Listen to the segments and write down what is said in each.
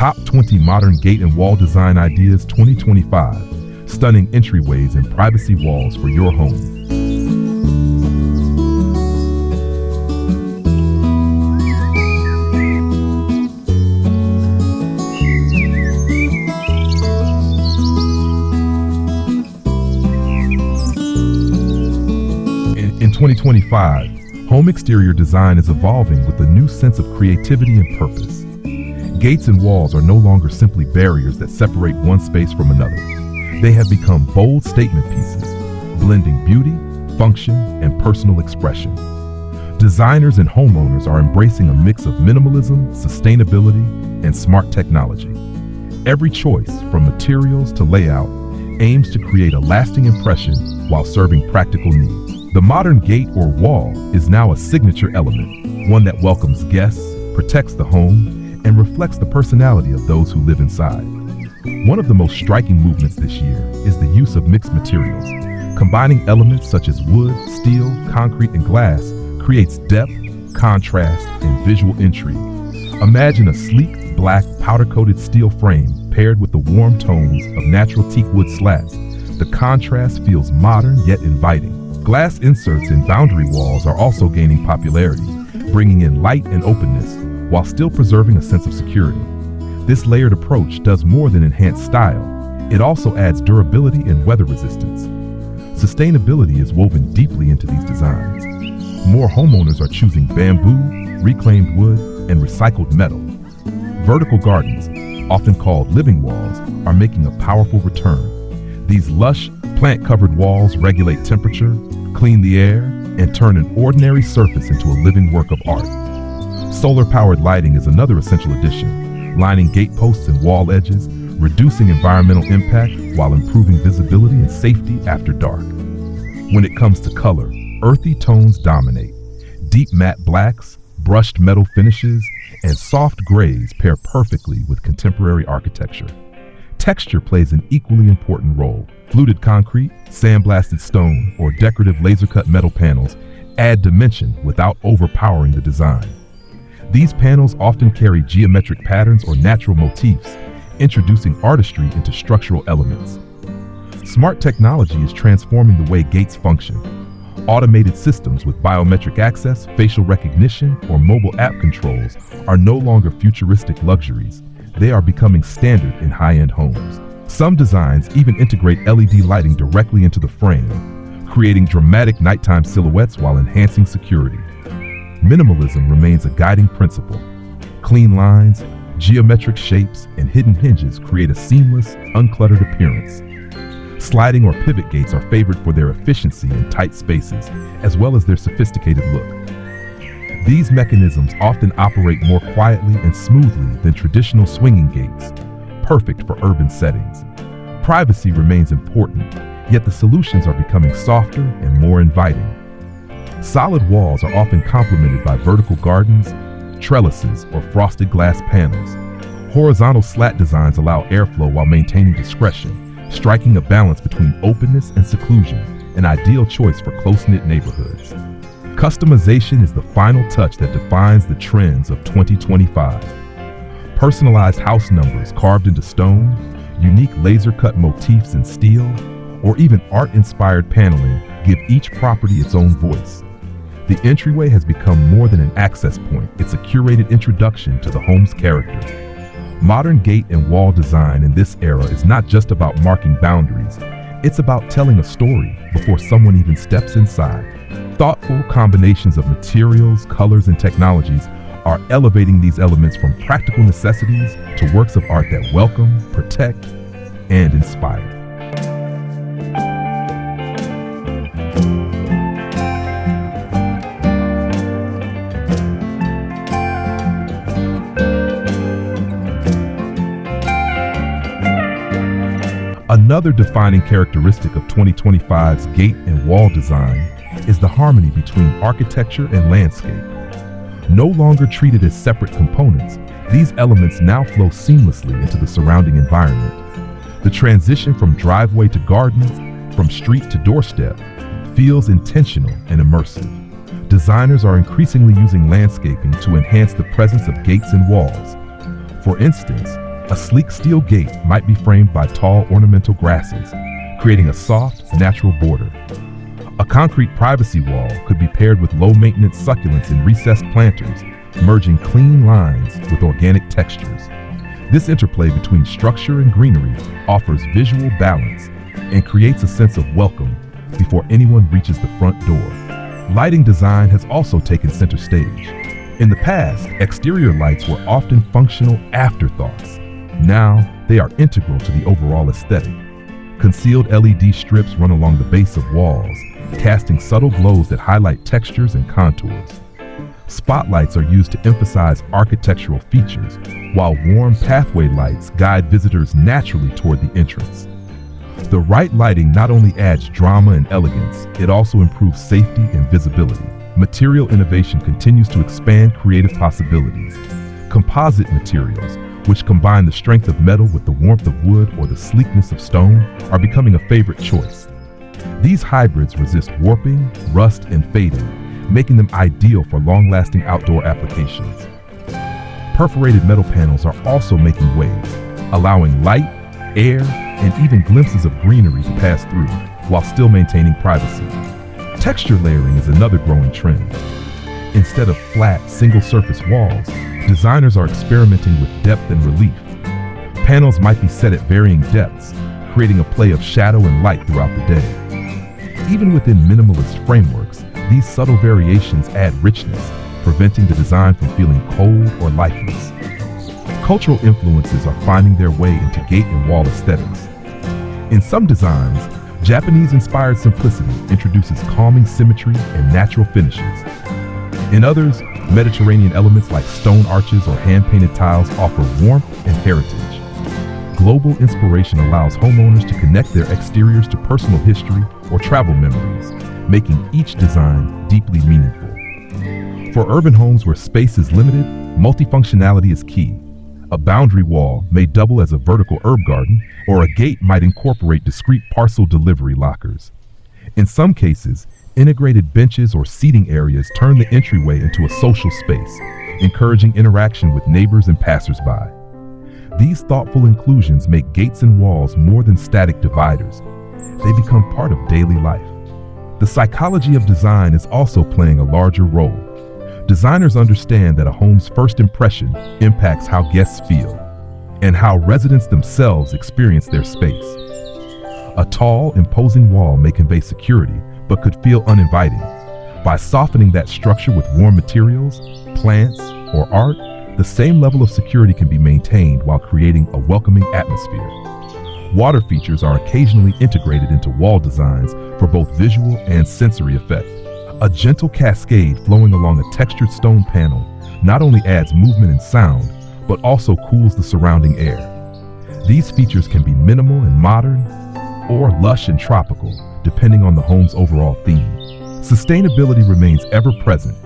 Top 20 Modern Gate and Wall Design Ideas 2025. Stunning entryways and privacy walls for your home. In 2025, home exterior design is evolving with a new sense of creativity and purpose. Gates and walls are no longer simply barriers that separate one space from another. They have become bold statement pieces, blending beauty, function, and personal expression. Designers and homeowners are embracing a mix of minimalism, sustainability, and smart technology. Every choice, from materials to layout, aims to create a lasting impression while serving practical needs. The modern gate or wall is now a signature element, one that welcomes guests, protects the home, and reflects the personality of those who live inside. One of the most striking movements this year is the use of mixed materials. Combining elements such as wood, steel, concrete, and glass creates depth, contrast, and visual intrigue. Imagine a sleek, black, powder-coated steel frame paired with the warm tones of natural teak wood slats. The contrast feels modern yet inviting. Glass inserts in boundary walls are also gaining popularity, bringing in light and openness while still preserving a sense of security. This layered approach does more than enhance style. It also adds durability and weather resistance. Sustainability is woven deeply into these designs. More homeowners are choosing bamboo, reclaimed wood, and recycled metal. Vertical gardens, often called living walls, are making a powerful return. These lush, plant-covered walls regulate temperature, clean the air, and turn an ordinary surface into a living work of art. Solar-powered lighting is another essential addition, lining gate posts and wall edges, reducing environmental impact while improving visibility and safety after dark. When it comes to color, earthy tones dominate. Deep matte blacks, brushed metal finishes, and soft grays pair perfectly with contemporary architecture. Texture plays an equally important role. Fluted concrete, sandblasted stone, or decorative laser-cut metal panels add dimension without overpowering the design. These panels often carry geometric patterns or natural motifs, introducing artistry into structural elements. Smart technology is transforming the way gates function. Automated systems with biometric access, facial recognition, or mobile app controls are no longer futuristic luxuries. They are becoming standard in high-end homes. Some designs even integrate LED lighting directly into the frame, creating dramatic nighttime silhouettes while enhancing security. Minimalism remains a guiding principle. Clean lines, geometric shapes, and hidden hinges create a seamless, uncluttered appearance. Sliding or pivot gates are favored for their efficiency in tight spaces, as well as their sophisticated look. These mechanisms often operate more quietly and smoothly than traditional swinging gates, perfect for urban settings. Privacy remains important, yet the solutions are becoming softer and more inviting. Solid walls are often complemented by vertical gardens, trellises, or frosted glass panels. Horizontal slat designs allow airflow while maintaining discretion, striking a balance between openness and seclusion, an ideal choice for close-knit neighborhoods. Customization is the final touch that defines the trends of 2025. Personalized house numbers carved into stone, unique laser-cut motifs in steel, or even art-inspired paneling give each property its own voice. The entryway has become more than an access point. It's a curated introduction to the home's character. Modern gate and wall design in this era is not just about marking boundaries. It's about telling a story before someone even steps inside. Thoughtful combinations of materials, colors, and technologies are elevating these elements from practical necessities to works of art that welcome, protect, and inspire. Another defining characteristic of 2025's gate and wall design is the harmony between architecture and landscape. No longer treated as separate components, these elements now flow seamlessly into the surrounding environment. The transition from driveway to garden, from street to doorstep, feels intentional and immersive. Designers are increasingly using landscaping to enhance the presence of gates and walls. For instance, A sleek steel gate might be framed by tall ornamental grasses, creating a soft, natural border. A concrete privacy wall could be paired with low-maintenance succulents and recessed planters, merging clean lines with organic textures. This interplay between structure and greenery offers visual balance and creates a sense of welcome before anyone reaches the front door. Lighting design has also taken center stage. In the past, exterior lights were often functional afterthoughts. Now, they are integral to the overall aesthetic. Concealed LED strips run along the base of walls, casting subtle glows that highlight textures and contours. Spotlights are used to emphasize architectural features, while warm pathway lights guide visitors naturally toward the entrance. The right lighting not only adds drama and elegance, it also improves safety and visibility. Material innovation continues to expand creative possibilities. Composite materials, which combine the strength of metal with the warmth of wood or the sleekness of stone, are becoming a favorite choice. These hybrids resist warping, rust, and fading, making them ideal for long-lasting outdoor applications. Perforated metal panels are also making waves, allowing light, air, and even glimpses of greenery to pass through, while still maintaining privacy. Texture layering is another growing trend. Instead of flat, single-surface walls, designers are experimenting with depth and relief. Panels might be set at varying depths, creating a play of shadow and light throughout the day. Even within minimalist frameworks, these subtle variations add richness, preventing the design from feeling cold or lifeless. Cultural influences are finding their way into gate and wall aesthetics. In some designs, Japanese-inspired simplicity introduces calming symmetry and natural finishes. In others, Mediterranean elements like stone arches or hand-painted tiles offer warmth and heritage. Global inspiration allows homeowners to connect their exteriors to personal history or travel memories, making each design deeply meaningful. For urban homes where space is limited, multifunctionality is key. A boundary wall may double as a vertical herb garden, or a gate might incorporate discrete parcel delivery lockers. In some cases, integrated benches or seating areas turn the entryway into a social space, encouraging interaction with neighbors and passersby. These thoughtful inclusions make gates and walls more than static dividers. They become part of daily life. The psychology of design is also playing a larger role. Designers understand that a home's first impression impacts how guests feel and how residents themselves experience their space. A tall, imposing wall may convey security, but could feel uninviting. By softening that structure with warm materials, plants, or art, the same level of security can be maintained while creating a welcoming atmosphere. Water features are occasionally integrated into wall designs for both visual and sensory effect. A gentle cascade flowing along a textured stone panel not only adds movement and sound, but also cools the surrounding air. These features can be minimal and modern, or lush and tropical, depending on the home's overall theme. Sustainability remains ever present.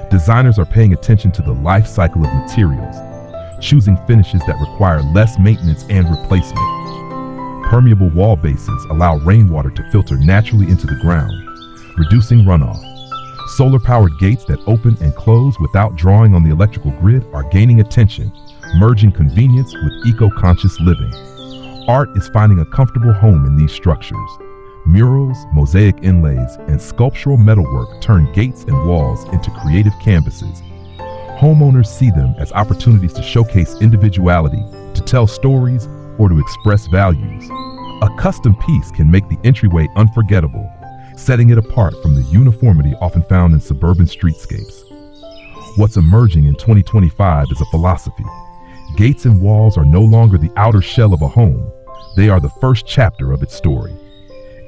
Designers are paying attention to the life cycle of materials, choosing finishes that require less maintenance and replacement. Permeable wall bases allow rainwater to filter naturally into the ground, reducing runoff. Solar-powered gates that open and close without drawing on the electrical grid are gaining attention, merging convenience with eco-conscious living. Art is finding a comfortable home in these structures. Murals, mosaic inlays, and sculptural metalwork turn gates and walls into creative canvases. Homeowners see them as opportunities to showcase individuality, to tell stories, or to express values. A custom piece can make the entryway unforgettable, setting it apart from the uniformity often found in suburban streetscapes. What's emerging in 2025 is a philosophy. Gates and walls are no longer the outer shell of a home. They are the first chapter of its story.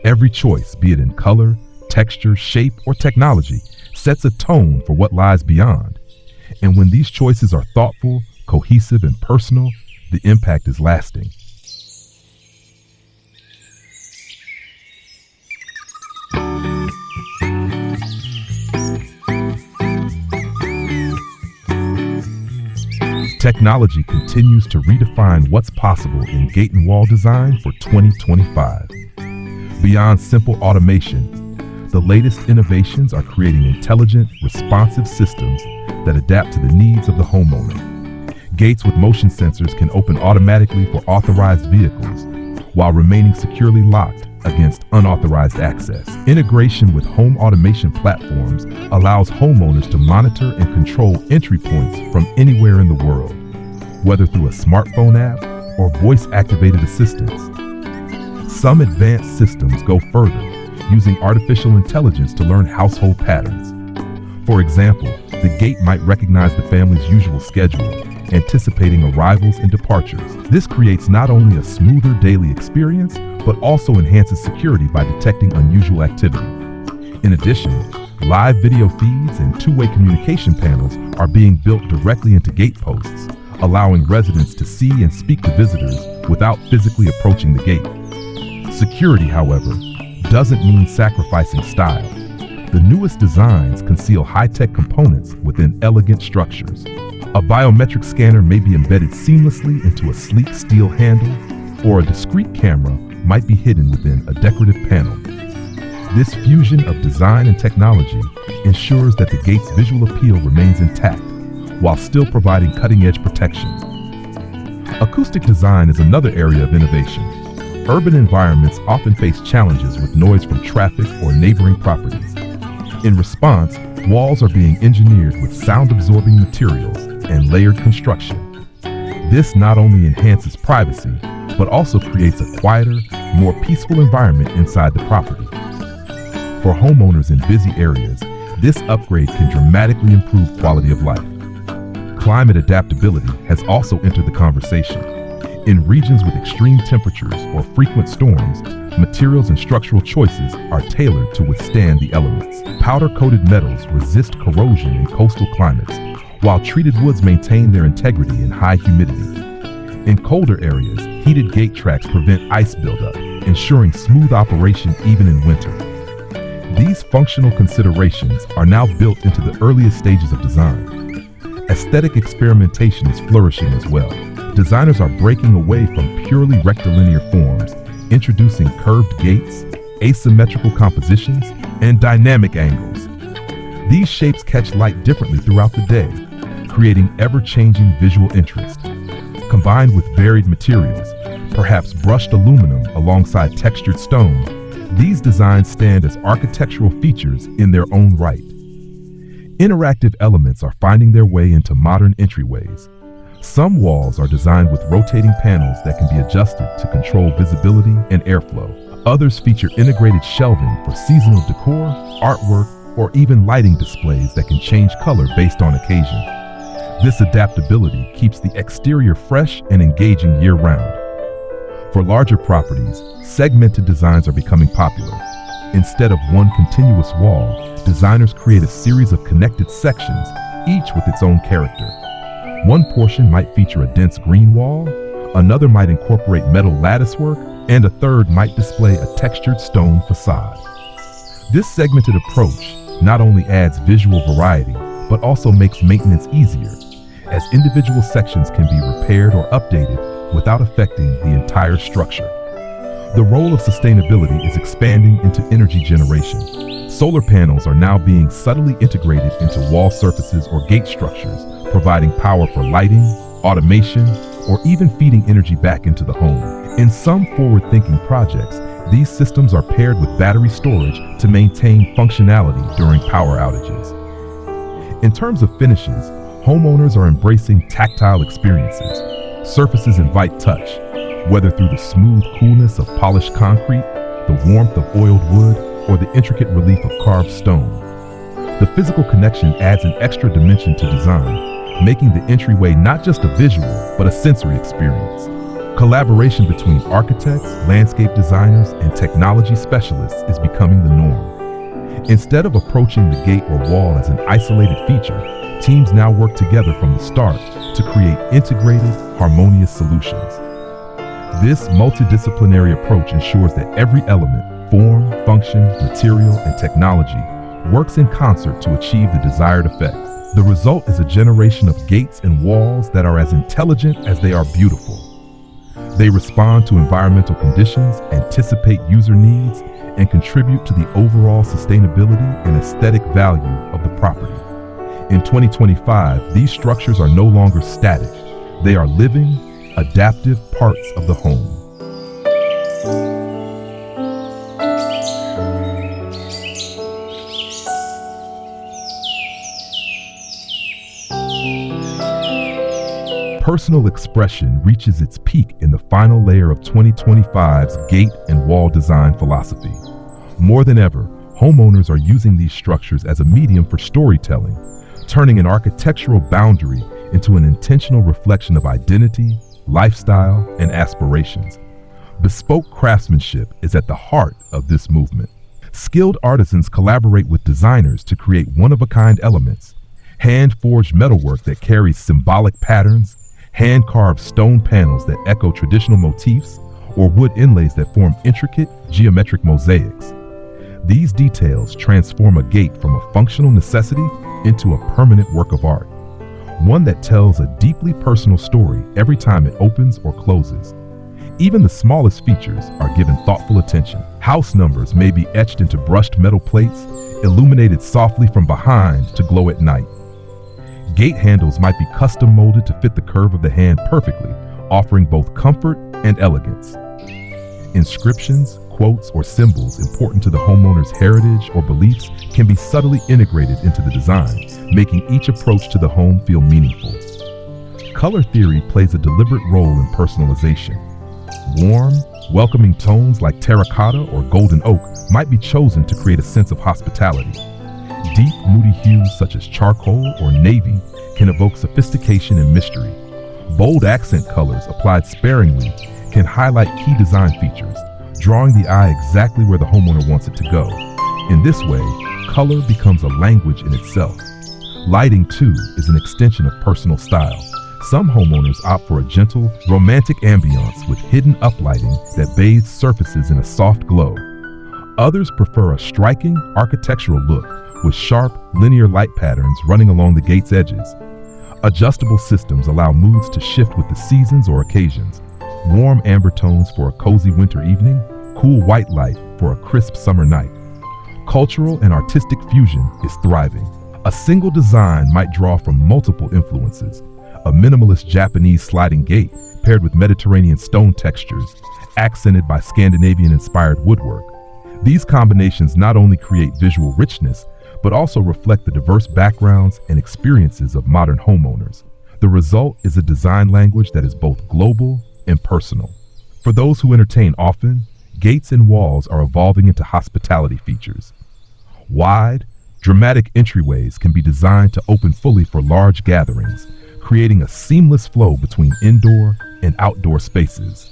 Every choice, be it in color, texture, shape, or technology, sets a tone for what lies beyond. And when these choices are thoughtful, cohesive, and personal, the impact is lasting. Technology continues to redefine what's possible in gate and wall design for 2025. Beyond simple automation, the latest innovations are creating intelligent, responsive systems that adapt to the needs of the homeowner. Gates with motion sensors can open automatically for authorized vehicles, while remaining securely locked against unauthorized access. Integration with home automation platforms allows homeowners to monitor and control entry points from anywhere in the world, whether through a smartphone app or voice-activated assistance. Some advanced systems go further, using artificial intelligence to learn household patterns. For example, the gate might recognize the family's usual schedule, anticipating arrivals and departures. This creates not only a smoother daily experience, but also enhances security by detecting unusual activity. In addition, live video feeds and two-way communication panels are being built directly into gate posts, allowing residents to see and speak to visitors without physically approaching the gate. Security, however, doesn't mean sacrificing style. The newest designs conceal high-tech components within elegant structures. A biometric scanner may be embedded seamlessly into a sleek steel handle, or a discrete camera might be hidden within a decorative panel. This fusion of design and technology ensures that the gate's visual appeal remains intact, while still providing cutting-edge protection. Acoustic design is another area of innovation. Urban environments often face challenges with noise from traffic or neighboring properties. In response, walls are being engineered with sound-absorbing materials and layered construction. This not only enhances privacy, but also creates a quieter, more peaceful environment inside the property. For homeowners in busy areas, this upgrade can dramatically improve quality of life. Climate adaptability has also entered the conversation. In regions with extreme temperatures or frequent storms, materials and structural choices are tailored to withstand the elements. Powder-coated metals resist corrosion in coastal climates, while treated woods maintain their integrity in high humidity. In colder areas, heated gate tracks prevent ice buildup, ensuring smooth operation even in winter. These functional considerations are now built into the earliest stages of design. Aesthetic experimentation is flourishing as well. Designers are breaking away from purely rectilinear forms, introducing curved gates, asymmetrical compositions, and dynamic angles. These shapes catch light differently throughout the day, creating ever-changing visual interest. Combined with varied materials, perhaps brushed aluminum alongside textured stone, these designs stand as architectural features in their own right. Interactive elements are finding their way into modern entryways. Some walls are designed with rotating panels that can be adjusted to control visibility and airflow. Others feature integrated shelving for seasonal decor, artwork, or even lighting displays that can change color based on occasion. This adaptability keeps the exterior fresh and engaging year-round. For larger properties, segmented designs are becoming popular. Instead of one continuous wall, designers create a series of connected sections, each with its own character. One portion might feature a dense green wall, another might incorporate metal latticework, and a third might display a textured stone facade. This segmented approach not only adds visual variety, but also makes maintenance easier, as individual sections can be repaired or updated without affecting the entire structure. The role of sustainability is expanding into energy generation. Solar panels are now being subtly integrated into wall surfaces or gate structures, providing power for lighting, automation, or even feeding energy back into the home. In some forward-thinking projects, these systems are paired with battery storage to maintain functionality during power outages. In terms of finishes, homeowners are embracing tactile experiences. Surfaces invite touch, whether through the smooth coolness of polished concrete, the warmth of oiled wood, or the intricate relief of carved stone. The physical connection adds an extra dimension to design, making the entryway not just a visual, but a sensory experience. Collaboration between architects, landscape designers, and technology specialists is becoming the norm. Instead of approaching the gate or wall as an isolated feature, teams now work together from the start to create integrated, harmonious solutions. This multidisciplinary approach ensures that every element, form, function, material, and technology works in concert to achieve the desired effect. The result is a generation of gates and walls that are as intelligent as they are beautiful. They respond to environmental conditions, anticipate user needs, and contribute to the overall sustainability and aesthetic value of the property. In 2025, these structures are no longer static. They are living, adaptive parts of the home. Personal expression reaches its peak in the final layer of 2025's gate and wall design philosophy. More than ever, homeowners are using these structures as a medium for storytelling, turning an architectural boundary into an intentional reflection of identity, lifestyle, and aspirations. Bespoke craftsmanship is at the heart of this movement. Skilled artisans collaborate with designers to create one-of-a-kind elements, hand-forged metalwork that carries symbolic patterns, hand-carved stone panels that echo traditional motifs, or wood inlays that form intricate geometric mosaics. These details transform a gate from a functional necessity into a permanent work of art, one that tells a deeply personal story every time it opens or closes. Even the smallest features are given thoughtful attention. House numbers may be etched into brushed metal plates, illuminated softly from behind to glow at night. Gate handles might be custom molded to fit the curve of the hand perfectly, offering both comfort and elegance. Inscriptions, quotes, or symbols important to the homeowner's heritage or beliefs can be subtly integrated into the design, making each approach to the home feel meaningful. Color theory plays a deliberate role in personalization. Warm, welcoming tones like terracotta or golden oak might be chosen to create a sense of hospitality. Deep, moody hues such as charcoal or navy can evoke sophistication and mystery. Bold accent colors applied sparingly can highlight key design features, drawing the eye exactly where the homeowner wants it to go. In this way, color becomes a language in itself. Lighting, too, is an extension of personal style. Some homeowners opt for a gentle, romantic ambiance with hidden uplighting that bathes surfaces in a soft glow. Others prefer a striking, architectural look with sharp, linear light patterns running along the gate's edges. Adjustable systems allow moods to shift with the seasons or occasions. Warm amber tones for a cozy winter evening, cool white light for a crisp summer night. Cultural and artistic fusion is thriving. A single design might draw from multiple influences. A minimalist Japanese sliding gate paired with Mediterranean stone textures, accented by Scandinavian-inspired woodwork. These combinations not only create visual richness, but also reflect the diverse backgrounds and experiences of modern homeowners. The result is a design language that is both global and personal. For those who entertain often, gates and walls are evolving into hospitality features. Wide, dramatic entryways can be designed to open fully for large gatherings, creating a seamless flow between indoor and outdoor spaces.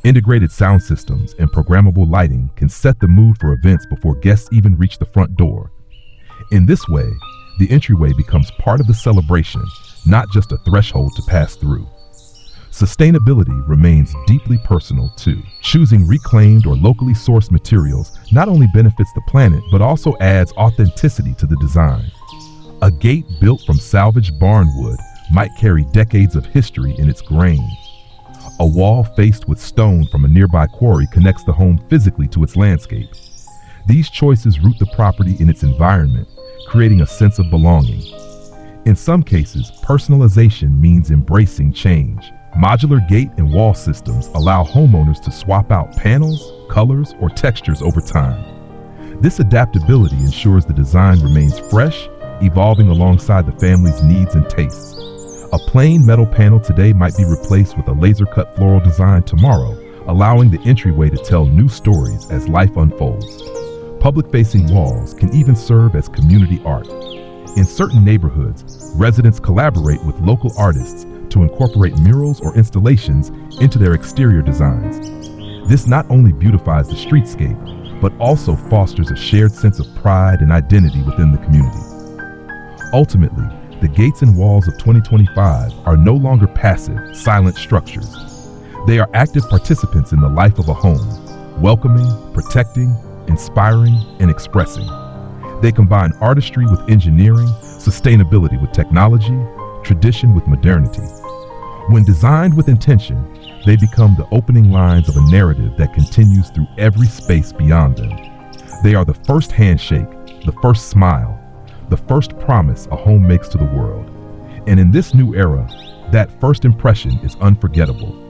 Integrated sound systems and programmable lighting can set the mood for events before guests even reach the front door. In this way, the entryway becomes part of the celebration, not just a threshold to pass through. Sustainability remains deeply personal too. Choosing reclaimed or locally sourced materials not only benefits the planet, but also adds authenticity to the design. A gate built from salvaged barn wood might carry decades of history in its grain. A wall faced with stone from a nearby quarry connects the home physically to its landscape. These choices root the property in its environment, creating a sense of belonging. In some cases, personalization means embracing change. Modular gate and wall systems allow homeowners to swap out panels, colors, or textures over time. This adaptability ensures the design remains fresh, evolving alongside the family's needs and tastes. A plain metal panel today might be replaced with a laser-cut floral design tomorrow, allowing the entryway to tell new stories as life unfolds. Public-facing walls can even serve as community art. In certain neighborhoods, residents collaborate with local artists to incorporate murals or installations into their exterior designs. This not only beautifies the streetscape, but also fosters a shared sense of pride and identity within the community. Ultimately, the gates and walls of 2025 are no longer passive, silent structures. They are active participants in the life of a home, welcoming, protecting, inspiring, and expressing. They combine artistry with engineering, sustainability with technology, tradition with modernity. When designed with intention, they become the opening lines of a narrative that continues through every space beyond them. They are the first handshake, the first smile, the first promise a home makes to the world. And in this new era, That first impression is unforgettable.